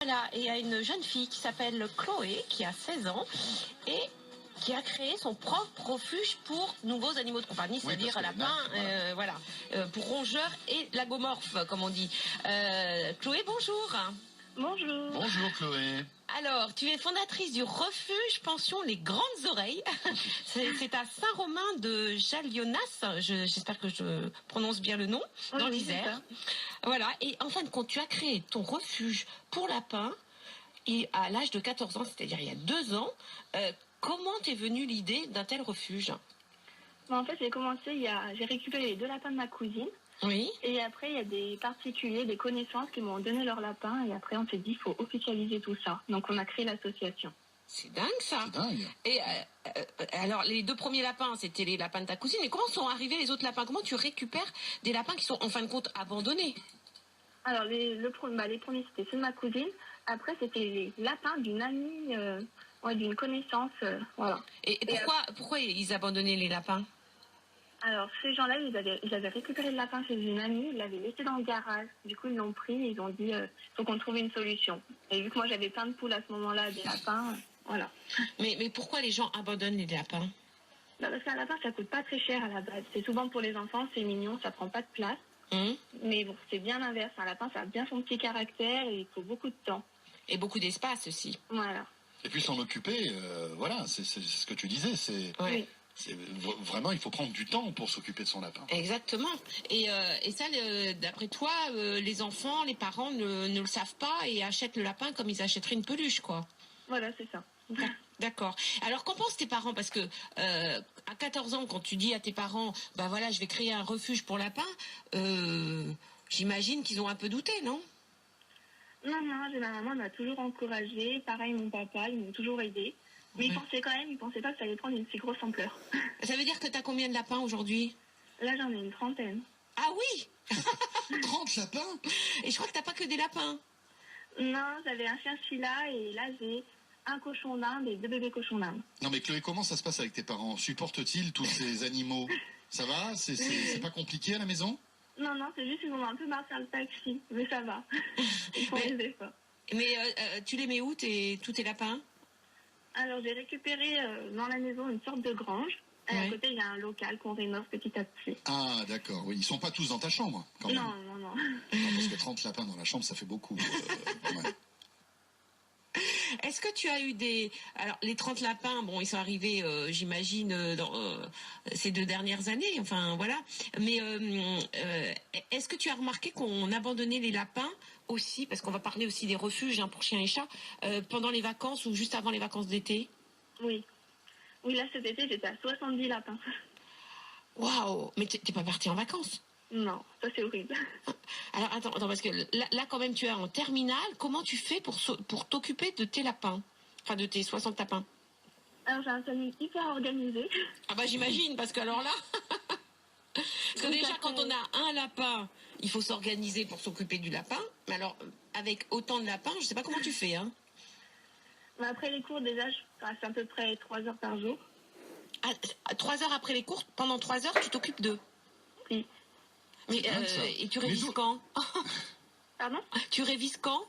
Voilà, et il y a une jeune fille qui s'appelle Chloé, qui a 16 ans, et qui a créé son propre refuge pour nouveaux animaux de compagnie, c'est-à-dire lapins, pour rongeurs et lagomorphes, comme on dit. Chloé, bonjour. Bonjour. Bonjour Chloé. Alors, tu es fondatrice du refuge pension Les Grandes Oreilles. C'est à Saint-Romain de Jalionas, j'espère que je prononce bien le nom, dans l'Isère. Voilà, et en fin de compte, tu as créé ton refuge pour lapins et à l'âge de 14 ans, c'est-à-dire il y a 2 ans. Comment t'es venue l'idée d'un tel refuge? En fait, j'ai récupéré les 2 lapins de ma cousine. Oui. Et après, il y a des particuliers, des connaissances qui m'ont donné leurs lapins. Et après, on s'est dit, il faut officialiser tout ça. Donc, on a créé l'association. C'est dingue, ça. C'est dingue. Et alors, les 2 premiers lapins, c'était les lapins de ta cousine. Mais comment sont arrivés les autres lapins? Comment tu récupères des lapins qui sont, en fin de compte, abandonnés? Alors, les premiers, c'était ceux de ma cousine. Après, c'était les lapins d'une amie, d'une connaissance. Voilà. Et pourquoi ils abandonnaient les lapins? Alors, ces gens-là, ils avaient récupéré le lapin chez une amie, ils l'avaient laissé dans le garage. Du coup, ils l'ont pris et ils ont dit, faut qu'on trouve une solution. Et vu que moi, j'avais plein de poules à ce moment-là, des lapins, voilà. Mais pourquoi les gens abandonnent les lapins? Parce qu'un lapin, ça coûte pas très cher à la base. C'est souvent pour les enfants, c'est mignon, ça prend pas de place. Mais bon, c'est bien l'inverse. Un lapin, ça a bien son petit caractère et il faut beaucoup de temps. Et beaucoup d'espace aussi. Voilà. Et puis s'en occuper, voilà, c'est ce que tu disais, Oui. Vraiment, il faut prendre du temps pour s'occuper de son lapin. Exactement. Et ça, d'après toi, les enfants, les parents ne le savent pas et achètent le lapin comme ils achèteraient une peluche, quoi. Voilà, c'est ça. D'accord. Alors, qu'en pensent tes parents? Parce que à 14 ans, quand tu dis à tes parents, bah voilà, je vais créer un refuge pour lapins, j'imagine qu'ils ont un peu douté, non? Non, ma maman m'a toujours encouragée. Pareil, mon papa, ils m'ont toujours aidée. Mais ils pensaient pas que ça allait prendre une si grosse ampleur. Ça veut dire que tu as combien de lapins aujourd'hui? Là, j'en ai une 30aine. Ah oui. 30 lapins? Et je crois que t'as pas que des lapins. Non, j'avais un chien Sheila et là, j'ai un cochon d'Inde et 2 bébés cochons d'Inde. Non mais Chloé, comment ça se passe avec tes parents? Supportent-ils tous ces animaux? Ça va? C'est pas compliqué à la maison? Non, c'est juste qu'ils ont un peu marre sur le taxi. Mais ça va. Ils font les efforts. Mais tu les mets où, tous tes lapins? Alors, j'ai récupéré dans la maison une sorte de grange. Et à côté, il y a un local qu'on rénove petit à petit. Ah, d'accord, oui. Ils sont pas tous dans ta chambre, quand même. Non. Parce que 30 lapins dans la chambre, ça fait beaucoup. Est-ce que tu as eu Alors, les 30 lapins, bon, ils sont arrivés, j'imagine, dans ces 2 dernières années, enfin, voilà. Mais est-ce que tu as remarqué qu'on abandonnait les lapins aussi, parce qu'on va parler aussi des refuges pour chiens et chats, pendant les vacances ou juste avant les vacances d'été? Oui, là, cet été, j'étais à 70 lapins. Waouh! Mais t'es pas partie en vacances? Non, ça c'est horrible. Alors attends, parce que là quand même tu es en terminale. Comment tu fais pour t'occuper de tes lapins? Enfin de tes 60 lapins. Alors j'ai un planning hyper organisé. Ah bah j'imagine, parce que alors là... Parce que déjà quand on a un lapin, il faut s'organiser pour s'occuper du lapin. Mais alors avec autant de lapins, je sais pas comment tu fais, hein. Mais après les cours déjà, je passe à peu près 3 heures par jour. 3 heures après les cours, pendant 3 heures tu t'occupes d'eux? Oui. Mais, et tu révises quand? Pardon? Tu révises quand?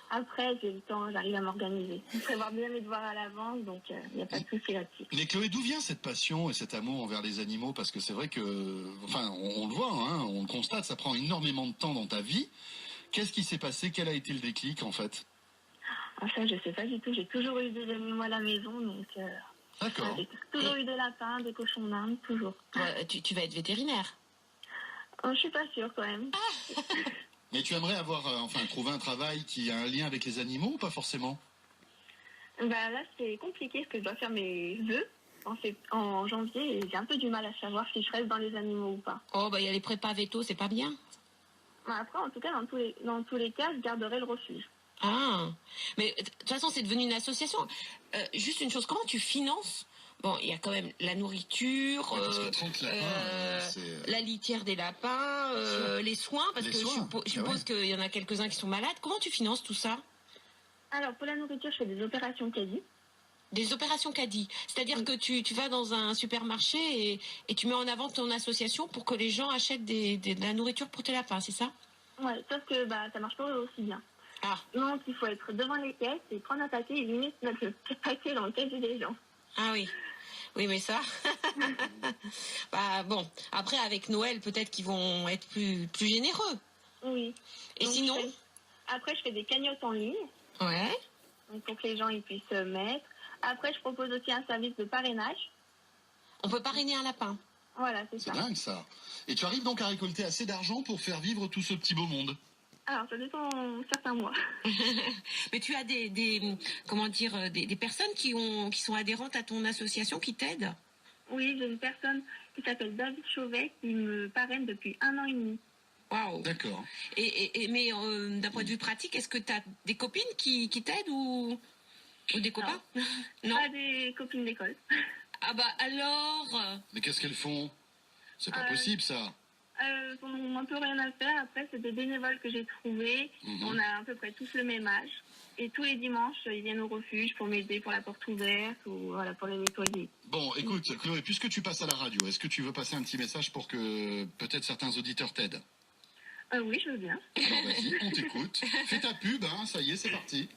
Après, j'ai le temps, j'arrive à m'organiser. Je prévois bien mes devoirs à l'avance, donc il n'y a pas de souci là-dessus. Mais Chloé, d'où vient cette passion et cet amour envers les animaux? Parce que c'est vrai que, enfin, on le voit, hein, on le constate, ça prend énormément de temps dans ta vie. Qu'est-ce qui s'est passé? Quel a été le déclic, en fait? Ça, je sais pas du tout. J'ai toujours eu des animaux à la maison, donc... D'accord. J'ai toujours eu des lapins, des cochons d'Inde, toujours. Tu vas être vétérinaire? Je suis pas sûre quand même. Mais tu aimerais avoir, trouver un travail qui a un lien avec les animaux ou pas forcément? Là, c'est compliqué parce que je dois faire mes vœux en janvier et j'ai un peu du mal à savoir si je reste dans les animaux ou pas. Oh, il y a les prépas veto, c'est pas bien. Après, en tout cas, dans tous les cas, je garderai le refuge. Ah, mais de toute façon, c'est devenu une association. Juste une chose, comment tu finances? Bon, il y a quand même la nourriture, la litière des lapins, les soins, parce que je suppose qu'il y en a quelques-uns qui sont malades. Comment tu finances tout ça? Alors, pour la nourriture, je fais des opérations caddie. Des opérations caddie. C'est-à-dire que tu vas dans un supermarché et tu mets en avant ton association pour que les gens achètent de la nourriture pour tes lapins, c'est ça? Ouais, sauf que ça marche pas aussi bien. Ah, Donc, il faut être devant les caisses et prendre un paquet et limite mettre le paquet dans le casier des gens. ah oui. Oui, mais ça. Bah, bon, après, avec Noël, peut-être qu'ils vont être plus généreux. Oui. Et Donc, sinon? Après, je fais des cagnottes en ligne. Ouais. Donc, pour que les gens ils puissent se mettre. Après, je propose aussi un service de parrainage. On peut parrainer un lapin. Voilà, c'est C'est ça. dingue ça. Et tu arrives donc à récolter assez d'argent pour faire vivre tout ce petit beau monde. Alors, ça dépend certains mois. Mais tu as comment dire, des personnes qui sont adhérentes à ton association qui t'aident? Oui, j'ai une personne qui s'appelle David Chauvet qui me parraine depuis 1 an et demi. Waouh. D'accord. Mais d'un point de vue pratique, est-ce que tu as des copines qui t'aident ou des copains? Non. Pas des copines d'école. Ah bah alors. Mais qu'est-ce qu'elles font? C'est pas possible ça. Ils n'ont un peu rien à faire. Après, c'est des bénévoles que j'ai trouvés. On a à peu près tous le même âge. Et tous les dimanches, ils viennent au refuge pour m'aider pour la porte ouverte ou voilà, pour les nettoyer. Bon, écoute, Chloé, puisque tu passes à la radio, est-ce que tu veux passer un petit message pour que peut-être certains auditeurs t'aident? Oui, je veux bien. Alors vas-y, on t'écoute. Fais ta pub, hein, ça y est, c'est parti.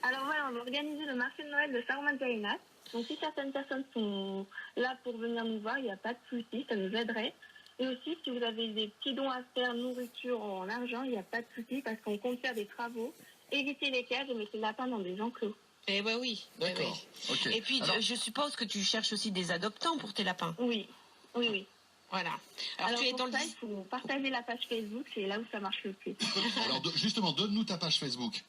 Alors voilà, on va organiser le marché de Noël de Saint-Romain-de-Pérignac. Donc si certaines personnes sont là pour venir nous voir, il n'y a pas de souci, ça nous aiderait. Et aussi, si vous avez des petits dons à faire, nourriture en argent, il n'y a pas de souci parce qu'on compte faire des travaux, éviter les cages et mettre les lapins dans des enclos. Eh ben oui. D'accord. Ok. Et puis, Alors, je suppose que tu cherches aussi des adoptants pour tes lapins. Oui, oui, oui. Voilà. Alors tu es pour dans le... ça, il faut partager la page Facebook, c'est là où ça marche le plus. alors, justement, donne-nous ta page Facebook.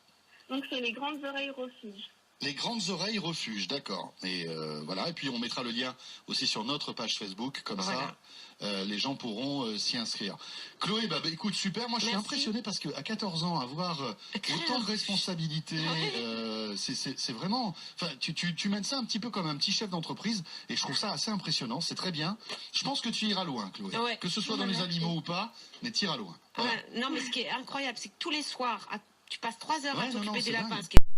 Donc c'est les Grandes Oreilles Refuge. Les Grandes Oreilles Refuge, d'accord. Et voilà, et puis on mettra le lien aussi sur notre page Facebook, comme Voilà. ça, les gens pourront s'y inscrire. Chloé, bah, écoute, super. Moi, je suis Merci. impressionné parce qu'à 14 ans, avoir autant de responsabilités, c'est vraiment... Enfin, tu mènes ça un petit peu comme un petit chef d'entreprise, et je trouve ça assez impressionnant. C'est très bien. Je pense que tu iras loin, Chloé. Ouais. Que ce soit dans les Merci. animaux ou pas, mais tu iras loin. Voilà. Ouais, non, mais ce qui est incroyable, c'est que tous les soirs, tu passes 3 heures Ouais, à non, t'occuper non, des c'est lapins. dingue. Ce qui est